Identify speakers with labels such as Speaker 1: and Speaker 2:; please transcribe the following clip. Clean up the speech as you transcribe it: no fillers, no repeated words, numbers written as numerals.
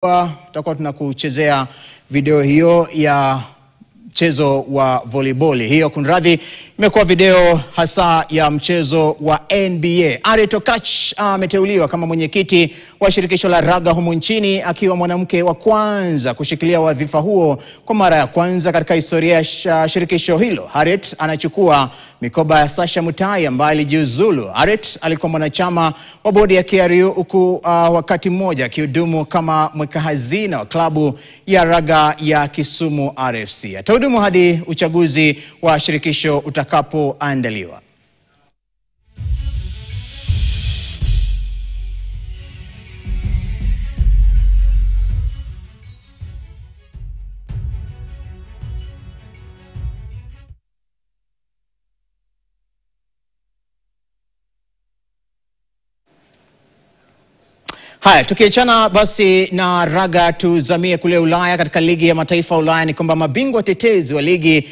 Speaker 1: Tutakuwa tunakuchezea video hiyo ya mchezo wa volleyball. Hiyo kunradhi imekuwa video hasa ya mchezo wa NBA. Harriet Okatch ameteuliwa kama mwenyekiti wa shirikisho la raga humu nchini, akiwa mwanamke wa kwanza kushikilia wadhifa huo kwa mara ya kwanza katika historia ya shirikisho hilo. Harriet anachukua mikoba ya Sasha Mutai ambaye alijiuzulu. Harriet alikuwa mwanachama wa bodi ya KRU huku wakati mmoja akihudumu kama mweka hazina wa klabu ya raga ya Kisumu RFC. Atahudumu hadi uchaguzi wa shirikisho utakapoandaliwa. Haya, tukiachana basi na raga tuzamie kule Ulaya. Katika ligi ya mataifa Ulaya ni kwamba mabingwa tetezi wa ligi ya